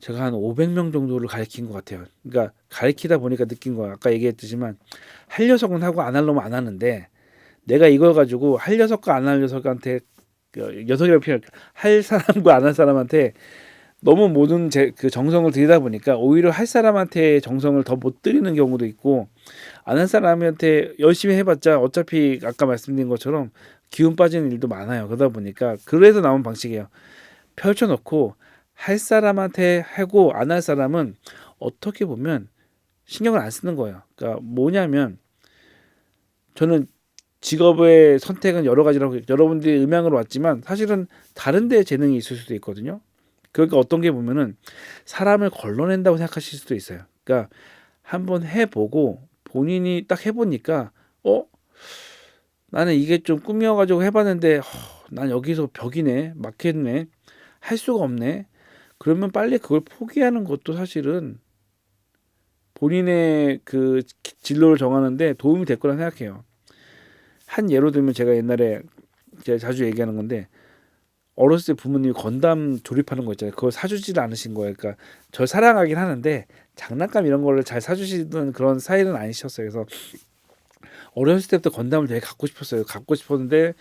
제가 한 500명 정도를 가르친 것 같아요. 그러니까 가르치다 보니까 느낀 거야. 아까 얘기했지만 할 녀석은 하고 안 할 놈은 안 하는데, 내가 이걸 가지고 할 녀석과 안 할 녀석한테 녀석이라고 할 사람과 안 할 사람한테 너무 모든 그 정성을 들이다 보니까 오히려 할 사람한테 정성을 더 못 들이는 경우도 있고, 안 할 사람한테 열심히 해봤자 어차피 아까 말씀드린 것처럼 기운 빠지는 일도 많아요. 그러다 보니까 그래서 나온 방식이에요. 펼쳐놓고 할 사람한테 하고 안 할 사람은 어떻게 보면 신경을 안 쓰는 거예요. 그러니까 뭐냐면 저는 직업의 선택은 여러 가지라고, 여러분들이 음향으로 왔지만 사실은 다른 데 재능이 있을 수도 있거든요. 그러니까 어떤 게 보면은 사람을 걸러낸다고 생각하실 수도 있어요. 그러니까 한번 해보고 본인이 딱 해보니까 나는 이게 좀 꿈이어가지고 해봤는데 난 여기서 벽이네, 막혔네, 할 수가 없네. 그러면 빨리 그걸 포기하는 것도 사실은 본인의 그 진로를 정하는데 도움이 될 거라 생각해요. 한 예로 들면 제가 옛날에 제가 자주 얘기하는 건데, 어렸을 때 부모님이 건담 조립하는 거 있잖아요. 그걸 사주지를 않으신 거예요. 그러니까 저 사랑하긴 하는데 장난감 이런 거를 잘 사주시는 그런 사이는 아니셨어요. 그래서 어렸을 때부터 건담을 되게 갖고 싶었어요. 갖고 싶었는데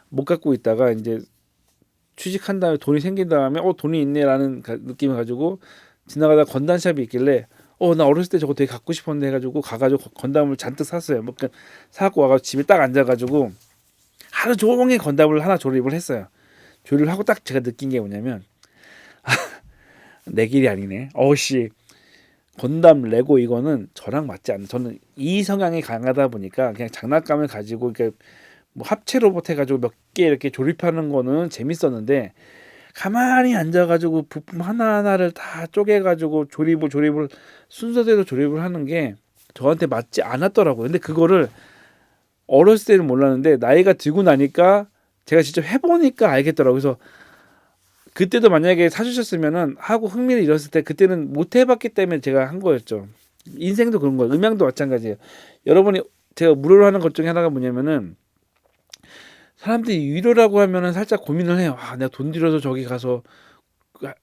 못 갖고 있다가 이제 취직한 다음에 돈이 생긴 다음에 돈이 있네라는 느낌을 가지고 지나가다 건담샵이 있길래 나 어렸을 때 저거 되게 갖고 싶었는데 해가지고 가가지고 건담을 잔뜩 샀어요. 뭐 사갖고 와가지고 집에 딱 앉아가지고 하루 종일 건담을 하나 조립을 했어요. 조립을 하고 딱 제가 느낀 게 뭐냐면 내 길이 아니네. 어씨 건담 레고 이거는 저랑 맞지 않는. 저는 이 성향이 강하다 보니까 그냥 장난감을 가지고 이렇게 뭐 합체 로봇 해가지고 몇 개 이렇게 조립하는 거는 재밌었는데 가만히 앉아가지고 부품 하나하나를 다 쪼개가지고 조립을 순서대로 조립을 하는 게 저한테 맞지 않았더라고요. 근데 그거를 어렸을 때는 몰랐는데 나이가 들고 나니까 제가 직접 해보니까 알겠더라고요. 그래서 그때도 만약에 사주셨으면은 하고 흥미를 잃었을 때 그때는 못 해봤기 때문에 제가 한 거였죠. 인생도 그런 거예요. 음향도 마찬가지예요. 여러분이 제가 무료로 하는 것 중에 하나가 뭐냐면은 사람들이 유료라고 하면은 살짝 고민을 해요. 내가 돈 들여서 저기 가서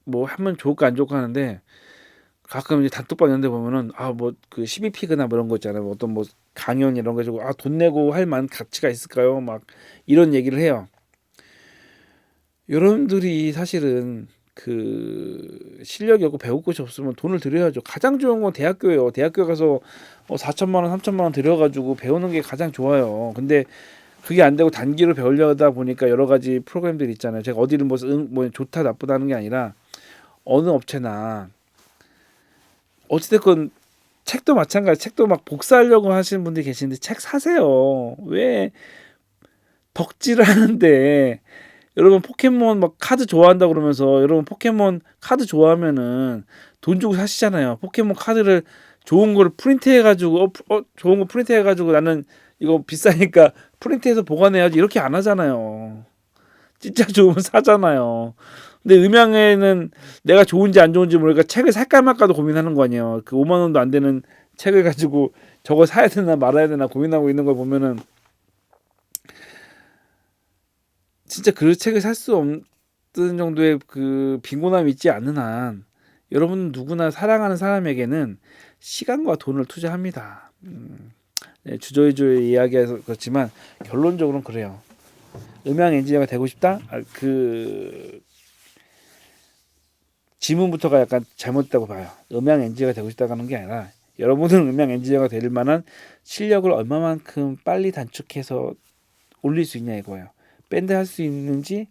뭐 하면 좋을까 안 좋을까 하는데 가끔 이제 단톡방 이런 데 보면은 뭐 그 12피그나 뭐 이런 거 있잖아요. 뭐 어떤 뭐 강연 이런 거 가지고 돈 내고 할 만한 가치가 있을까요? 막 이런 얘기를 해요. 여러분들이 사실은 그 실력이 없고 배울 곳이 없으면 돈을 들여야죠. 가장 좋은 건 대학교예요. 대학교 가서 4천만 원, 3천만 원 들여가지고 배우는 게 가장 좋아요. 근데 그게 안 되고 단기로 배우려다 보니까 여러 가지 프로그램들이 있잖아요. 제가 어디를 뭐 좋다 나쁘다는 게 아니라 어느 업체나 어찌됐건 책도 마찬가지. 책도 막 복사하려고 하시는 분들이 계시는데 책 사세요. 왜 덕질을 하는데 여러분 포켓몬 막 카드 좋아한다 그러면서 여러분 포켓몬 카드 좋아하면은 돈 주고 사시잖아요. 포켓몬 카드를 좋은 거를 프린트해가지고 좋은 거 프린트해가지고 나는 이거 비싸니까 프린트해서 보관해야지 이렇게 안 하잖아요. 진짜 좋으면 사잖아요. 근데 음향에는 내가 좋은지 안 좋은지 모르니까 책을 살까 말까도 고민하는 거 아니에요. 그 5만 원도 안 되는 책을 가지고 저거 사야 되나 말아야 되나 고민하고 있는 걸 보면은 진짜 그 책을 살 수 없는 정도의 그 빈곤함이 있지 않는 한 여러분 누구나 사랑하는 사람에게는 시간과 돈을 투자합니다. 주저주저 이야기해서 그렇지만 결론적으로는 그래요. 음향 엔지니어가 되고 싶다? 그 지문부터가 약간 잘못됐다고 봐요. 음향 엔지니어가 되고 싶다고 하는 게 아니라 여러분은 음향 엔지니어가 될 만한 실력을 얼마만큼 빨리 단축해서 올릴 수 있냐 이거예요. 밴드 할 수 있는지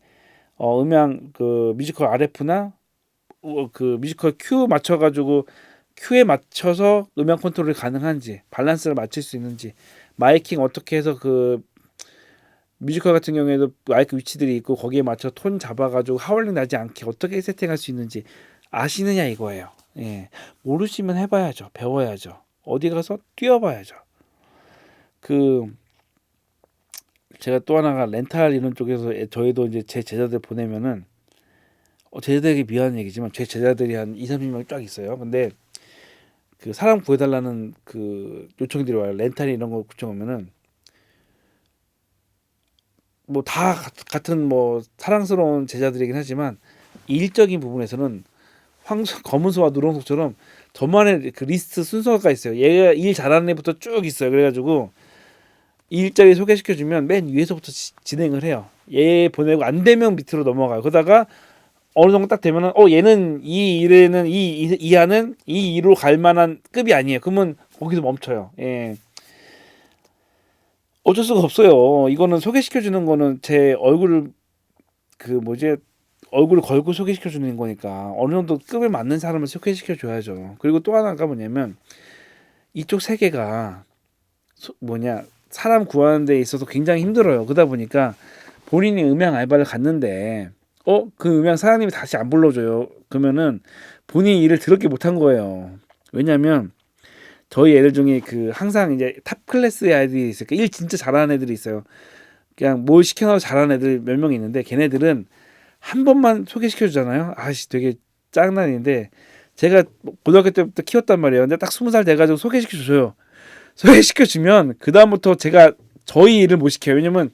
음향 그 뮤지컬 RF나 그 뮤지컬 Q 맞춰가지고 Q에 맞춰서 음향 컨트롤이 가능한지 밸런스를 맞출 수 있는지 마이킹 어떻게 해서 그 뮤지컬 같은 경우에도 마이크 위치들이 있고 거기에 맞춰 톤 잡아가지고 하울링 나지 않게 어떻게 세팅할 수 있는지 아시느냐 이거예요. 모르시면 해봐야죠. 배워야죠. 어디 가서 뛰어봐야죠. 그 제가 또 하나가 렌탈 이런 쪽에서 저희도 이제 제 제자들 보내면은 제자들에게 미안한 얘기지만 제 제자들이 한 2, 30명 쫙 있어요. 근데 그 사람 구해달라는 그 요청들이 와요. 렌탈 이런 거 요청 오면은 뭐 다 같은 뭐 사랑스러운 제자들이긴 하지만 일적인 부분에서는 검은소와 누렁소처럼 저만의 그 리스트 순서가 있어요. 얘가 일 잘하는 애부터 쭉 있어요. 그래가지고 일자리 소개시켜주면 맨 위에서부터 진행을 해요. 얘 보내고 안 되면 밑으로 넘어가요. 그러다가 어느 정도 딱 되면은 얘는 이 일에는 이 안은 이 일로 갈 만한 급이 아니에요. 그러면 거기서 멈춰요. 어쩔 수가 없어요. 이거는 소개시켜주는 거는 제 얼굴을 얼굴을 걸고 소개시켜주는 거니까 어느 정도 급에 맞는 사람을 소개시켜줘야죠. 그리고 또 하나가 뭐냐면 이쪽 세계가 사람 구하는 데 있어서 굉장히 힘들어요. 그러다 보니까 본인이 음향 알바를 갔는데 그 음향 사장님이 다시 안 불러줘요. 그러면은 본인이 일을 더럽게 못한 거예요. 왜냐면 저희 애들 중에 그 항상 이제 탑 클래스의 아이들이 있어요. 일 진짜 잘하는 애들이 있어요. 그냥 뭘 시켜놔도 잘하는 애들 몇 명 있는데 걔네들은 한 번만 소개시켜 주잖아요. 되게 짱난인데 제가 고등학교 때부터 키웠단 말이에요. 근데 딱 20살 돼가지고 소개시켜 줘요. 소개시켜 주면 그 다음부터 제가 저희 일을 못 시켜요. 왜냐면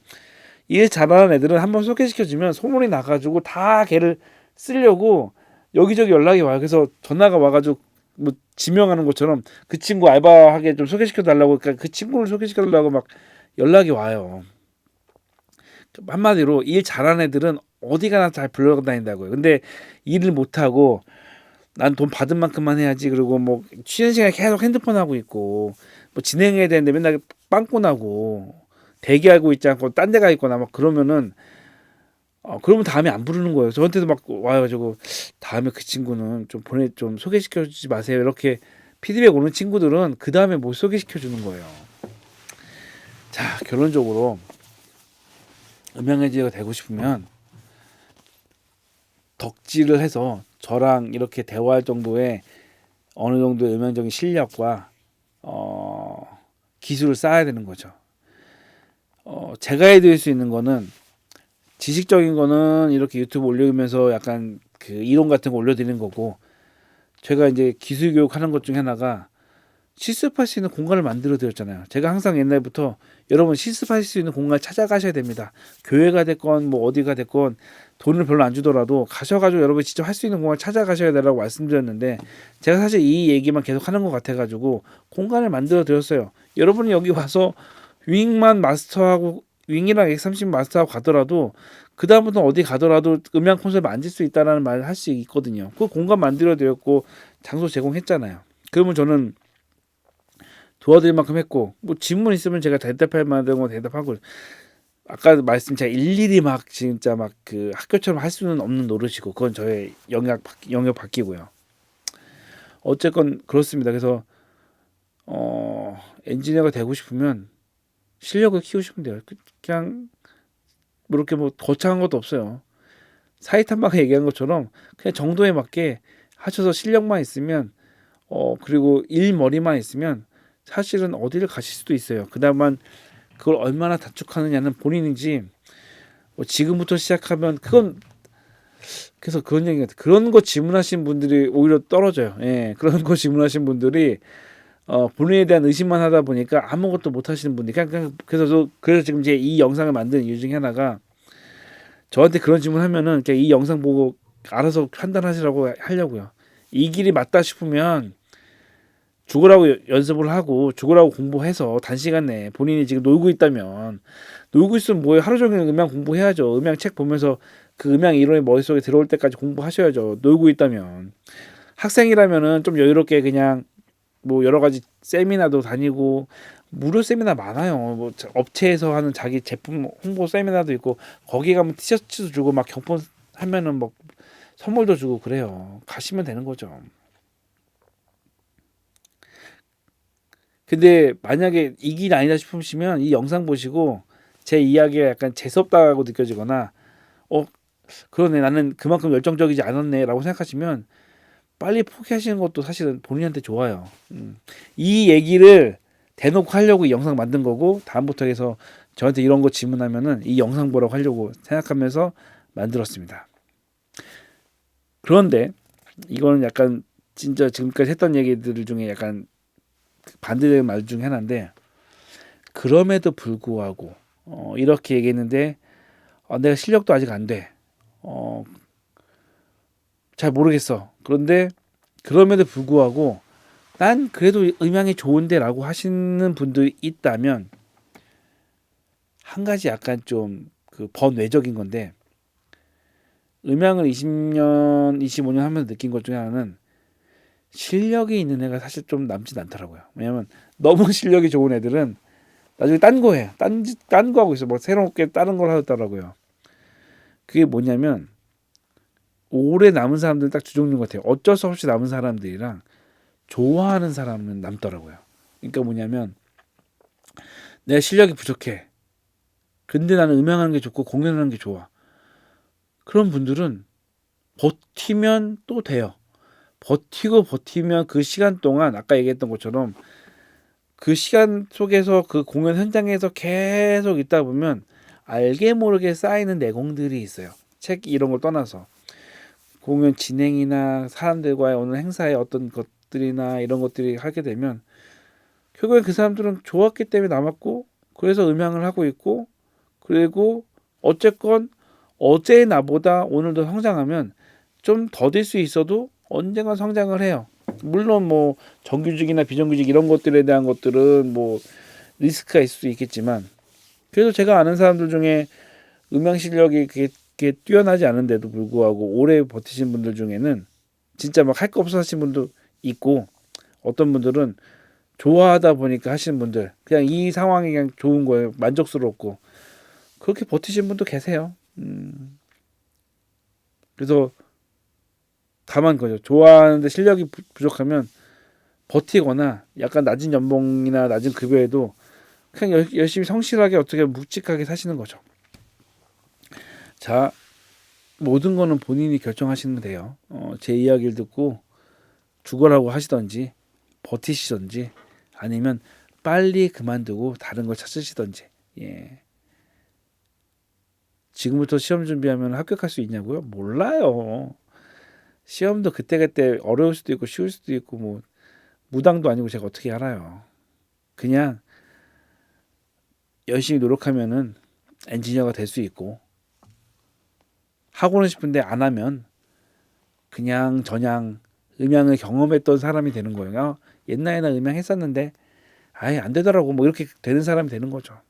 일 잘하는 애들은 한번 소개시켜주면 소문이 나가지고 다 걔를 쓰려고 여기저기 연락이 와요. 그래서 전화가 와가지고 뭐 지명하는 것처럼 그 친구 알바하게 좀 소개시켜달라고, 그러니까 그 친구를 소개시켜달라고 막 연락이 와요. 한마디로 일 잘하는 애들은 어디 가나 잘 불러다닌다고요. 근데 일을 못하고 난 돈 받은 만큼만 해야지, 그리고 뭐 쉬는 시간에 계속 핸드폰 하고 있고 뭐 진행해야 되는데 맨날 빵꾸 나고 대기하고 있지 않고 딴 데 가 있거나 막 그러면은 그러면 다음에 안 부르는 거예요. 저한테도 막 와가지고 다음에 그 친구는 좀 소개시켜 주지 마세요, 이렇게 피드백 오는 친구들은 그 다음에 못 소개시켜 주는 거예요. 자, 결론적으로 음향에이지가 되고 싶으면 덕질을 해서 저랑 이렇게 대화할 정도의 어느 정도의 음향적인 실력과 기술을 쌓아야 되는 거죠. 제가 해드릴 수 있는 거는, 지식적인 거는 이렇게 유튜브 올리면서 약간 그 이론 같은 거 올려드리는 거고, 제가 이제 기술 교육하는 것 중에 하나가 실습할 수 있는 공간을 만들어 드렸잖아요. 제가 항상 옛날부터 여러분 실습할 수 있는 공간을 찾아가셔야 됩니다. 교회가 됐건 뭐 어디가 됐건 돈을 별로 안 주더라도 가셔가지고 여러분 직접 할 수 있는 공간을 찾아가셔야 되라고 말씀드렸는데, 제가 사실 이 얘기만 계속 하는 것 같아가지고 공간을 만들어 드렸어요. 여러분이 여기 와서 윙만 마스터하고 윙이랑 X30 마스터하고 가더라도 그 다음부터 어디 가더라도 음향 콘솔 만질 수 있다라는 말을 할 수 있거든요. 그 공간 만들어 드렸고 장소 제공했잖아요. 그러면 저는 도와드릴 만큼 했고, 뭐 질문 있으면 제가 대답할 만한 거 대답하고, 아까 말씀 제가 일일이 막 진짜 막 그 학교처럼 할 수는 없는 노릇이고, 그건 저의 영역 바뀌고요. 어쨌건 그렇습니다. 그래서 엔지니어가 되고 싶으면 실력을 키우시면 돼요. 그냥 뭐 이렇게 뭐 거창한 것도 없어요. 사이탄마가 얘기한 것처럼 그냥 정도에 맞게 하셔서 실력만 있으면, 그리고 일머리만 있으면 사실은 어디를 가실 수도 있어요. 그다만 그걸 얼마나 단축하느냐는 본인이지, 뭐 지금부터 시작하면 그건, 그래서 그런 얘기 같아요. 그런 거 질문하신 분들이 오히려 떨어져요. 예, 그런 거 질문하신 분들이 본인에 대한 의심만 하다 보니까 아무것도 못 하시는 분들이, 그래서 지금 제 이 영상을 만든 이유 중에 하나가, 저한테 그런 질문하면은 그냥 이 영상 보고 알아서 판단하시라고 하려고요. 이 길이 맞다 싶으면 죽으라고 연습을 하고 죽으라고 공부해서 단시간 내에, 본인이 지금 놀고 있다면, 놀고 있으면 뭐예요? 하루 종일 음향 공부해야죠. 음향 책 보면서 그 음향 이론이 머릿속에 들어올 때까지 공부하셔야죠. 놀고 있다면. 학생이라면은 좀 여유롭게 그냥 뭐 여러 가지 세미나도 다니고, 무료 세미나 많아요. 뭐 업체에서 하는 자기 제품 홍보 세미나도 있고, 거기 가면 티셔츠도 주고 막 경품 하면은 뭐 선물도 주고 그래요. 가시면 되는 거죠. 근데 만약에 이 길 아니다 싶으시면 이 영상 보시고 제 이야기가 약간 재수없다고 느껴지거나, 어 그러네, 나는 그만큼 열정적이지 않았네라고 생각하시면 빨리 포기하시는 것도 사실은 본인한테 좋아요. 이 얘기를 대놓고 하려고 이 영상 만든 거고, 다음부터 해서 저한테 이런 거 질문하면은 이 영상 보라고 하려고 생각하면서 만들었습니다. 그런데 이거는 약간 진짜 지금까지 했던 얘기들 중에 약간 반대되는 말 중에 하나인데, 그럼에도 불구하고 이렇게 얘기했는데 내가 실력도 아직 안 돼. 잘 모르겠어. 그런데 그럼에도 불구하고 난 그래도 음향이 좋은데라고 하시는 분들이 있다면, 한 가지 약간 좀 그 번외적인 건데, 음향을 20년, 25년 하면서 느낀 것 중에 하나는 실력이 있는 애가 사실 좀 남진 않더라고요. 왜냐면 너무 실력이 좋은 애들은 나중에 딴 거 해. 딴 거 하고 있어. 뭐 새롭게 다른 걸 하더라고요. 그게 뭐냐면, 오래 남은 사람들은 딱 두 종류인 것 같아요. 어쩔 수 없이 남은 사람들이랑 좋아하는 사람은 남더라고요. 그러니까 뭐냐면, 내가 실력이 부족해. 근데 나는 음향하는 게 좋고 공연하는 게 좋아. 그런 분들은 버티면 또 돼요. 버티면 그 시간 동안 아까 얘기했던 것처럼 그 시간 속에서 그 공연 현장에서 계속 있다 보면 알게 모르게 쌓이는 내공들이 있어요. 책 이런 걸 떠나서 공연 진행이나 사람들과의 어느 행사의 어떤 것들이나 이런 것들이 하게 되면 결국엔 그 사람들은 좋았기 때문에 남았고, 그래서 음향을 하고 있고, 그리고 어쨌건 어제의 나보다 오늘도 성장하면 좀 더딜 수 있어도 언젠가 성장을 해요. 물론 뭐 정규직이나 비정규직 이런 것들에 대한 것들은 뭐 리스크가 있을 수 있겠지만 그래도 제가 아는 사람들 중에 음향 실력이 그게 뛰어나지 않은데도 불구하고 오래 버티신 분들 중에는 진짜 막 할 거 없어 하신 분도 있고 어떤 분들은 좋아하다 보니까 하시는 분들 그냥 이 상황이 그냥 좋은 거예요. 만족스럽고 그렇게 버티신 분도 계세요. 그래서 다만 거죠. 좋아하는데 실력이 부족하면 버티거나 약간 낮은 연봉이나 낮은 급여에도 그냥 열심히 성실하게 어떻게 묵직하게 사시는 거죠. 자, 모든 거는 본인이 결정하시면 돼요. 제 이야기를 듣고 죽어라고 하시던지 버티시던지 아니면 빨리 그만두고 다른 걸 찾으시던지. 예. 지금부터 시험 준비하면 합격할 수 있냐고요? 몰라요. 시험도 그때그때 어려울 수도 있고 쉬울 수도 있고 뭐 무당도 아니고 제가 어떻게 알아요. 그냥 열심히 노력하면은 엔지니어가 될 수 있고 하고는 싶은데 안 하면 그냥 저냥 음향을 경험했던 사람이 되는 거예요. 옛날에는 음향 했었는데 아예 안 되더라고 뭐 이렇게 되는 사람이 되는 거죠.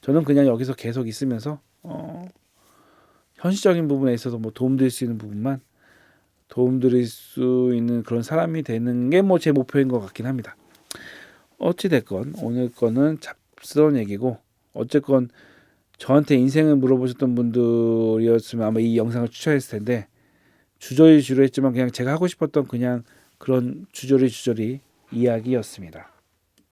저는 그냥 여기서 계속 있으면서 현실적인 부분에 있어서 뭐 도움드릴 수 있는 부분만 도움드릴 수 있는 그런 사람이 되는 게 뭐 제 목표인 것 같긴 합니다. 어찌 됐건 오늘 거는 잡스러운 얘기고 어쨌건 저한테 인생을 물어보셨던 분들이었으면 아마 이 영상을 추천했을 텐데 주저리 주저했지만 그냥 제가 하고 싶었던 그냥 그런 주저리 이야기였습니다.